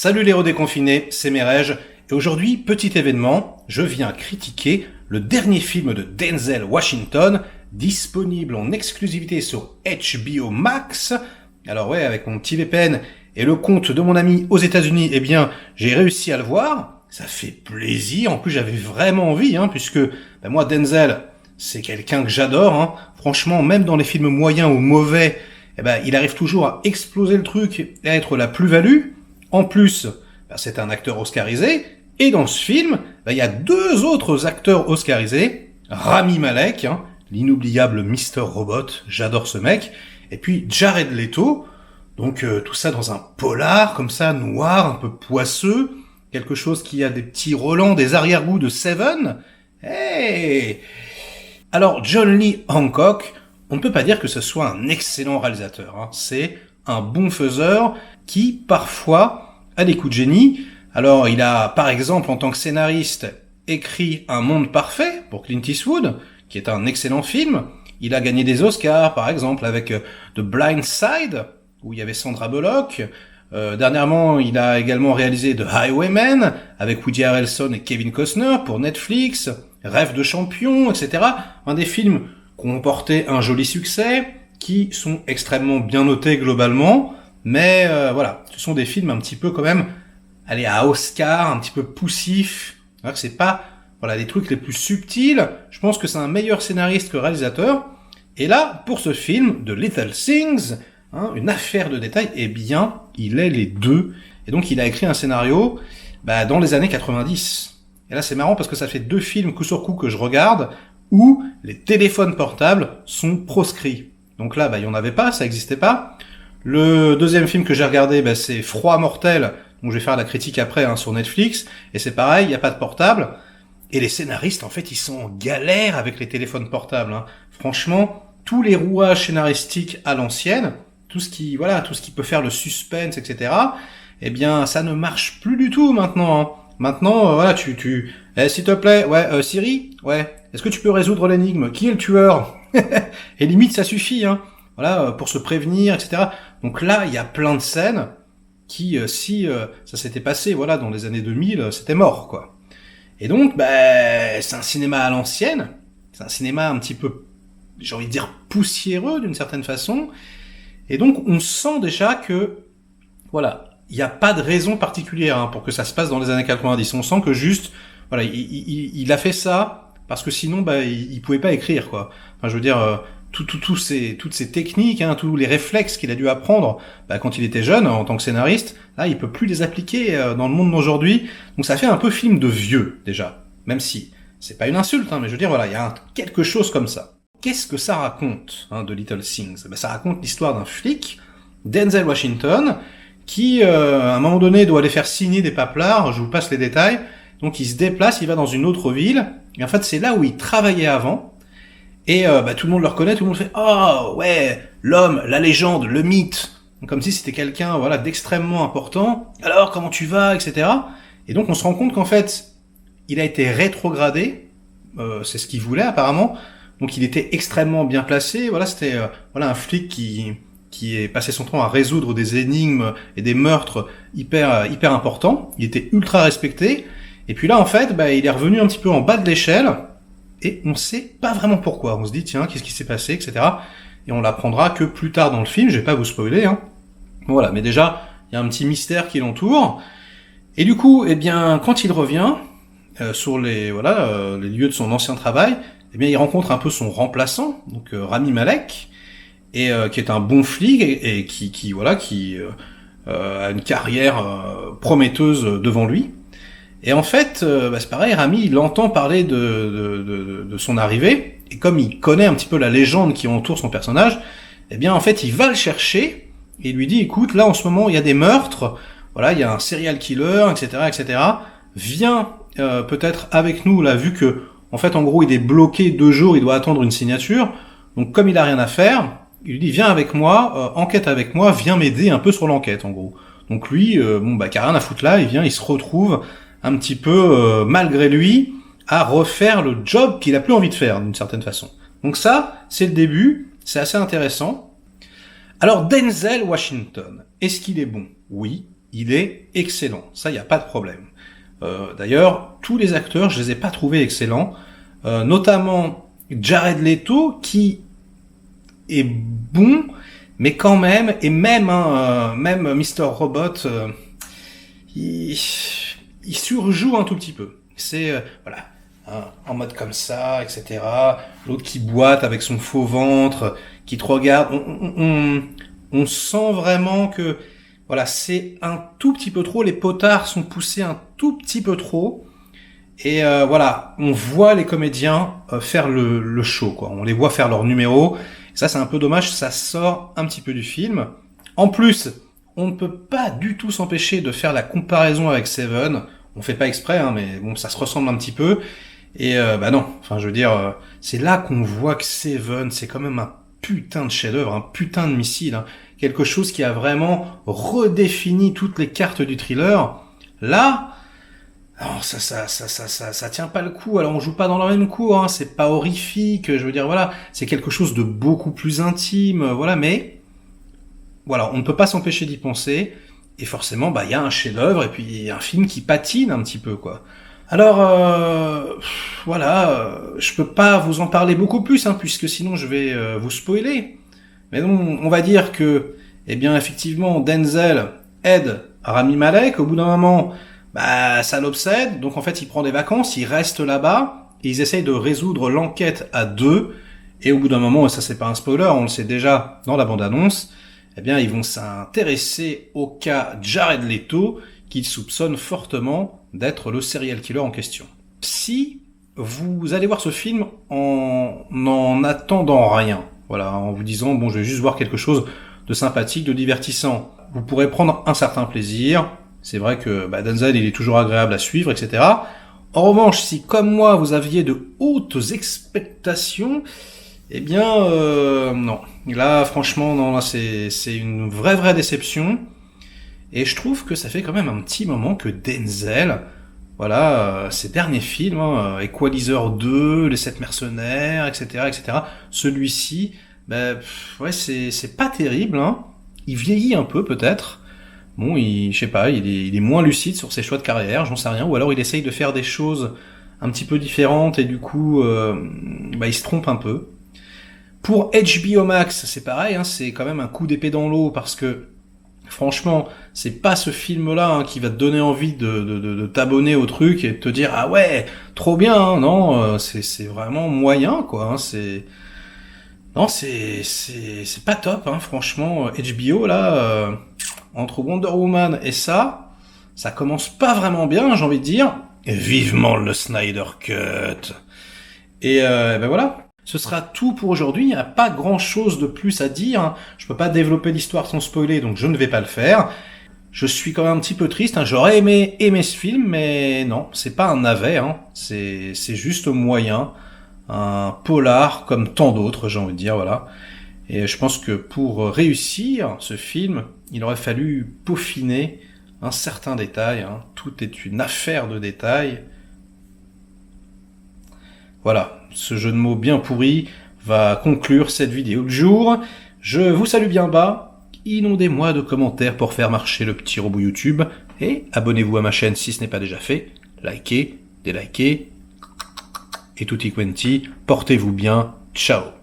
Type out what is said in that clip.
Salut les redéconfinés, c'est Merej, et aujourd'hui, petit événement, je viens critiquer le dernier film de Denzel Washington, disponible en exclusivité sur HBO Max. Alors ouais, avec mon petit VPN et le compte de mon ami aux États-Unis, eh bien, j'ai réussi à le voir. Ça fait plaisir, en plus j'avais vraiment envie, puisque moi Denzel, c'est quelqu'un que j'adore. Franchement, même dans les films moyens ou mauvais, il arrive toujours à exploser le truc et à être la plus-value. En plus, c'est un acteur oscarisé, et dans ce film, il y a deux autres acteurs oscarisés, Rami Malek, l'inoubliable Mr. Robot, j'adore ce mec, et puis Jared Leto, donc tout ça dans un polar, comme ça, noir, un peu poisseux, quelque chose qui a des petits relents, des arrière-goûts de Seven. Hey! Alors, John Lee Hancock, on ne peut pas dire que ce soit un excellent réalisateur, c'est un bon faiseur qui, parfois, a des coups de génie. Alors, il a, par exemple, en tant que scénariste, écrit Un monde parfait pour Clint Eastwood, qui est un excellent film. Il a gagné des Oscars, par exemple, avec The Blind Side, où il y avait Sandra Bullock. Dernièrement, il a également réalisé The Highwayman, avec Woody Harrelson et Kevin Costner pour Netflix, Rêve de champion, etc. Des films qui ont porté un joli succès, qui sont extrêmement bien notés globalement, mais voilà, ce sont des films un petit peu quand même, à Oscar, un petit peu poussifs. Alors que c'est pas les trucs les plus subtils. Je pense que c'est un meilleur scénariste que réalisateur. Et là, pour ce film, The Little Things, une affaire de détails, eh bien, il est les deux. Et donc, il a écrit un scénario dans les années 90. Et là, c'est marrant parce que ça fait deux films coup sur coup que je regarde où les téléphones portables sont proscrits. Donc là, il y en avait pas, ça existait pas. Le deuxième film que j'ai regardé, c'est Froid mortel, donc je vais faire la critique après sur Netflix, et c'est pareil, il n'y a pas de portable. Et les scénaristes, en fait, ils sont en galère avec les téléphones portables. Franchement, tous les rouages scénaristiques à l'ancienne, tout ce qui peut faire le suspense, etc., eh bien, ça ne marche plus du tout maintenant. Maintenant, s'il te plaît, Siri, est-ce que tu peux résoudre l'énigme? Qui est le tueur? Et limite, ça suffit, pour se prévenir, etc. Donc là, il y a plein de scènes qui, si ça s'était passé, dans les années 2000, c'était mort, quoi. Et donc, c'est un cinéma à l'ancienne, c'est un cinéma un petit peu, j'ai envie de dire, poussiéreux d'une certaine façon. Et donc, on sent déjà que, il n'y a pas de raison particulière pour que ça se passe dans les années 90. On sent que juste, il a fait ça parce que sinon, il pouvait pas écrire, quoi. Enfin, je veux dire, toutes ces techniques, tous les réflexes qu'il a dû apprendre quand il était jeune en tant que scénariste, là, il peut plus les appliquer dans le monde d'aujourd'hui. Donc, ça fait un peu film de vieux déjà, même si c'est pas une insulte, mais je veux dire, il y a quelque chose comme ça. Qu'est-ce que ça raconte, The Little Things? Ça raconte l'histoire d'un flic, Denzel Washington, qui, à un moment donné, doit aller faire signer des paplards, je vous passe les détails, donc il se déplace, il va dans une autre ville, et en fait c'est là où il travaillait avant, et tout le monde le reconnaît, tout le monde fait « Oh, ouais, l'homme, la légende, le mythe », comme si c'était quelqu'un d'extrêmement important, « Alors, comment tu vas ?» etc. Et donc on se rend compte qu'en fait, il a été rétrogradé, c'est ce qu'il voulait apparemment, donc il était extrêmement bien placé, c'était un flic qui est passé son temps à résoudre des énigmes et des meurtres hyper importants. Il était ultra respecté. Et puis là, en fait, il est revenu un petit peu en bas de l'échelle. Et on sait pas vraiment pourquoi. On se dit, tiens, qu'est-ce qui s'est passé, etc. Et on l'apprendra que plus tard dans le film. Je vais pas vous spoiler, Voilà. Mais déjà, il y a un petit mystère qui l'entoure. Et du coup, quand il revient, sur les lieux de son ancien travail, il rencontre un peu son remplaçant, donc Rami Malek, et qui est un bon flic et qui a une carrière prometteuse devant lui. Et en fait, c'est pareil, Rami, il entend parler de son arrivée, et comme il connaît un petit peu la légende qui entoure son personnage, en fait, il va le chercher et il lui dit, écoute, là en ce moment, il y a des meurtres, il y a un serial killer, etc. Viens peut-être avec nous là, vu que en fait, en gros, il est bloqué 2 jours, il doit attendre une signature. Donc, comme il a rien à faire, il lui dit, viens avec moi, enquête avec moi, viens m'aider un peu sur l'enquête, en gros. Donc lui, qui a rien à foutre là, il se retrouve un petit peu, malgré lui, à refaire le job qu'il a plus envie de faire, d'une certaine façon. Donc ça, c'est le début, c'est assez intéressant. Alors, Denzel Washington, est-ce qu'il est bon? Oui, il est excellent. Ça, il n'y a pas de problème. D'ailleurs, tous les acteurs, je les ai pas trouvés excellents. Notamment Jared Leto, qui est bon, mais quand même, et même, même Mr. Robot, il surjoue un tout petit peu. C'est, voilà, en mode comme ça, etc. L'autre qui boite avec son faux ventre, qui te regarde. On sent vraiment que, voilà, c'est un tout petit peu trop. Les potards sont poussés un tout petit peu trop. Et voilà, on voit les comédiens faire le show, quoi. On les voit faire leur numéro. Ça, c'est un peu dommage. Ça sort un petit peu du film. En plus, on ne peut pas du tout s'empêcher de faire la comparaison avec Seven. On fait pas exprès, hein, mais bon, ça se ressemble un petit peu. Et bah non, enfin je veux dire, c'est là qu'on voit que Seven, c'est quand même un putain de chef-d'œuvre, un putain de missile, hein. Quelque chose qui a vraiment redéfini toutes les cartes du thriller. Là, alors ça tient pas le coup. Alors on joue pas dans la même cour, hein. C'est pas horrifique. Je veux dire voilà, c'est quelque chose de beaucoup plus intime, voilà. Mais voilà, on ne peut pas s'empêcher d'y penser. Et forcément, bah il y a un chef-d'œuvre et puis un film qui patine un petit peu quoi. Alors voilà, je peux pas vous en parler beaucoup plus, hein, puisque sinon je vais vous spoiler. Mais non, on va dire que, eh bien effectivement, Denzel aide Rami Malek. Au bout d'un moment, bah ça l'obsède. Donc en fait, il prend des vacances, il reste là-bas et ils essayent de résoudre l'enquête à deux. Et au bout d'un moment, et ça c'est pas un spoiler, on le sait déjà dans la bande-annonce, eh bien ils vont s'intéresser au cas Jared Leto, qu'ils soupçonnent fortement d'être le serial killer en question. Si vous allez voir ce film en n'en attendant rien, voilà, en vous disant bon je vais juste voir quelque chose de sympathique, de divertissant, vous pourrez prendre un certain plaisir. C'est vrai que Denzel il est toujours agréable à suivre, etc. En revanche, si comme moi vous aviez de hautes expectations, eh bien non. Là franchement non, là c'est une vraie déception. Et je trouve que ça fait quand même un petit moment que Denzel, voilà, ses derniers films, hein, Equalizer 2, Les 7 mercenaires, etc., celui-ci, ouais, c'est pas terrible, hein. Il vieillit un peu peut-être. Bon, je sais pas, il est moins lucide sur ses choix de carrière, j'en sais rien. Ou alors il essaye de faire des choses un petit peu différentes et du coup, il se trompe un peu. Pour HBO Max, c'est pareil, hein, c'est quand même un coup d'épée dans l'eau parce que franchement, c'est pas ce film-là hein, qui va te donner envie de t'abonner au truc et de te dire ah ouais, trop bien, hein. Non, c'est vraiment moyen quoi. Hein, c'est pas top, hein, franchement. HBO là, entre Wonder Woman et ça commence pas vraiment bien, j'ai envie de dire. Et vivement le Snyder Cut. Et voilà. Ce sera tout pour aujourd'hui, il n'y a pas grand chose de plus à dire, hein. Je peux pas développer l'histoire sans spoiler, donc je ne vais pas le faire. Je suis quand même un petit peu triste, hein. J'aurais aimé ce film, mais non, c'est pas un navet, hein. C'est juste moyen. Un polar comme tant d'autres, j'ai envie de dire, voilà. Et je pense que pour réussir ce film, il aurait fallu peaufiner un certain détail, hein. Tout est une affaire de détails. Voilà, ce jeu de mots bien pourri va conclure cette vidéo du jour. Je vous salue bien bas, inondez-moi de commentaires pour faire marcher le petit robot YouTube, et abonnez-vous à ma chaîne si ce n'est pas déjà fait, likez, délikez, et tutti quanti, portez-vous bien, ciao.